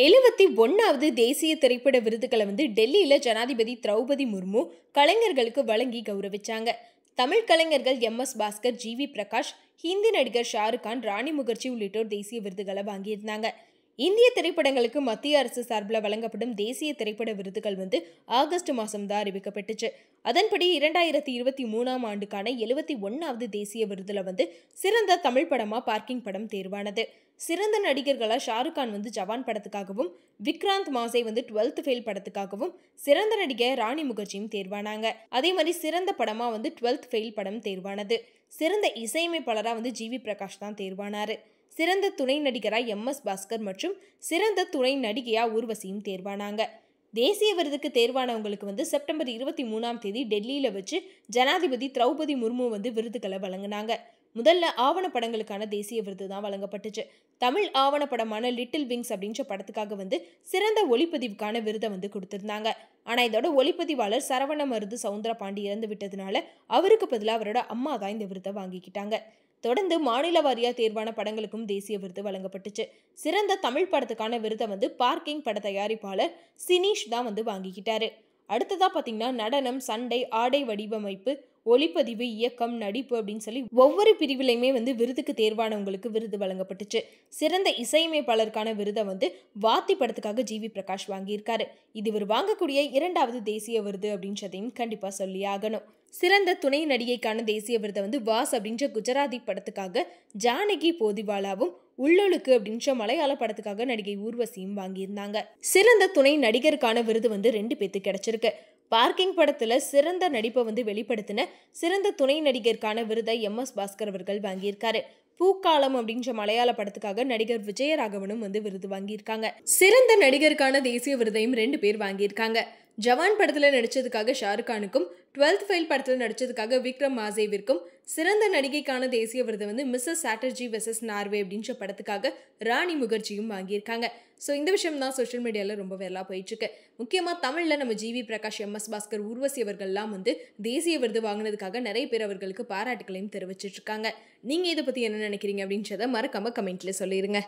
71வது தேசிய திரைப்பட விருதுகளை டெல்லியில ஜனாதிபதி திரௌபதி முர்மு கலைஞர்களுக்கு வழங்கி கௌரவிச்சாங்க. தமிழ் கலைஞர்கள் எம்.எஸ். பாஸ்கர், ஜி.வி. பிரகாஷ், ஹிந்தி நடிகர் ஷாருக் கான், ராணி முகர்ஜி உள்ளிட்டோர் தேசிய விருதுகளை வாங்கியிருந்தாங்க. இந்திய திரைப்படங்களுக்கு மத்திய அரசு சார்பில் வழங்கப்படும் தேசிய திரைப்பட விருதுகள் ஆகஸ்ட் மாதம் தான் அறிவிக்கப்பட்டுச்சு. அதன்படி 2023ஆம் ஆண்டுக்கான 71வது தேசிய விருதுல சிறந்த தமிழ் படமா பார்க்கிங் படம் தேர்வானது. சிறந்த நடிகர்களா ஷாருக் கான் ஜவான் படத்துக்காகவும், விக்ராந்த் மாசே 12th ஃபெயில் படத்துக்காகவும், சிறந்த நடிகர் ராணி முகர்ஜியும் தேர்வானாங்க. அதே மாதிரி சிறந்த படமா 12th ஃபெயில் படம் தேர்வானது. சிறந்த இசையமைப்பாளரா ஜி.வி. பிரகாஷ் தான் தேர்வானாரு. சிறந்த துணை நடிகராய் எம்.எஸ். பாஸ்கர் மற்றும் சிறந்த துணை நடிகையா ஊர்வசியும் தேர்வானாங்க. தேசிய விருதுக்கு தேர்வானவங்களுக்கு செப்டம்பர் 23ஆம் தேதி டெல்லியில வச்சு ஜனாதிபதி திரௌபதி முர்மு விருதுகளை வழங்கினாங்க. முதல்ல ஆவண படங்களுக்கான தேசிய விருது தான் வழங்கப்பட்டுச்சு. தமிழ் ஆவண படமான லிட்டில் விங்ஸ் அப்படின்ற படத்துக்காக சிறந்த ஒளிப்பதிவுக்கான விருதை கொடுத்திருந்தாங்க. ஆனா இதோட ஒளிப்பதிவாளர் சரவண மருது சவுந்தர பாண்டி இறந்து விட்டதுனால அவருக்கு பதிலாக அவரோட அம்மா தான் இந்த விருதை வாங்கிக்கிட்டாங்க. தொடர்ந்து மாநில வாரியா தேர்வான படங்களுக்கும் தேசிய விருது வழங்கப்பட்டுச்சு. சிறந்த தமிழ் படத்துக்கான விருதை பார்க்கிங் பட தயாரிப்பாளர் சினீஷ் தான் வாங்கிக்கிட்டாரு. அடுத்ததா பாத்தீங்கன்னா நடனம், சண்டை, ஆடை வடிவமைப்பு, ஒளிப்பதிவு, இயக்கம், நடிப்பு அப்படின்னு சொல்லி ஒவ்வொரு பிரிவிலையுமே விருதுக்கு தேர்வானவங்களுக்கு விருது வழங்கப்பட்டுச்சு. சிறந்த இசையமைப்பாளருக்கான விருதை வாத்தி படத்துக்காக ஜி.வி. பிரகாஷ் வாங்கியிருக்காரு. இது இவர் வாங்கக்கூடிய 2வது தேசிய விருது அப்படின்றதையும் கண்டிப்பா சொல்லி ஆகணும். சிறந்த துணை நடிகைக்கான தேசிய விருதை வாஸ் அப்படின்ற குஜராத்தி படத்துக்காக ஜானகி போதிவாலாவும், உள்ளொழுக்கு அப்படின்ற மலையாள படத்துக்காக நடிகை ஊர்வசியும் வாங்கியிருந்தாங்க. சிறந்த துணை நடிகருக்கான விருது 2 பேருக்கு கிடைச்சிருக்கு. பார்க்கிங் படத்துல சிறந்த நடிப்பை வெளிப்படுத்தின சிறந்த துணை நடிகருக்கான விருதை எம்.எஸ். பாஸ்கர் அவர்கள் வாங்கியிருக்காரு. பூக்காலம் அப்படின்ற மலையாள படத்துக்காக நடிகர் விஜயராகவனும் விருது வாங்கியிருக்காங்க. சிறந்த நடிகருக்கான தேசிய விருதையும் 2 பேர் வாங்கியிருக்காங்க. ஜவான் படத்துல நடிச்சதுக்காக ஷாருக் கானுக்கும், 12th ஃபெயில் படத்துல நடிச்சதுக்காக விக்ரம் மாசேவிற்கும், சிறந்த நடிகைக்கான தேசிய விருது மிஸ்ஸஸ் சாட்டர்ஜி வெர்சஸ் நார்வே அப்படின்ற படத்துக்காக ராணி முகர்ஜியும் வாங்கியிருக்காங்க. ஸோ இந்த விஷயம் தான் சோஷியல் மீடியாவில் ரொம்ப வேலாக போயிட்டு இருக்கு. முக்கியமாக தமிழில் நம்ம ஜி.வி. பிரகாஷ், எம்.எஸ். பாஸ்கர், ஊர்வசி அவர்கள்லாம் தேசிய விருது வாங்கினதுக்காக நிறைய பேர் அவர்களுக்கு பாராட்டுகளையும் தெரிவிச்சிட்டு இருக்காங்க. நீங்கள் இதை பற்றி என்ன நினைக்கிறீங்க அப்படின்றத மறக்காம கமெண்ட்ல சொல்லிடுங்க.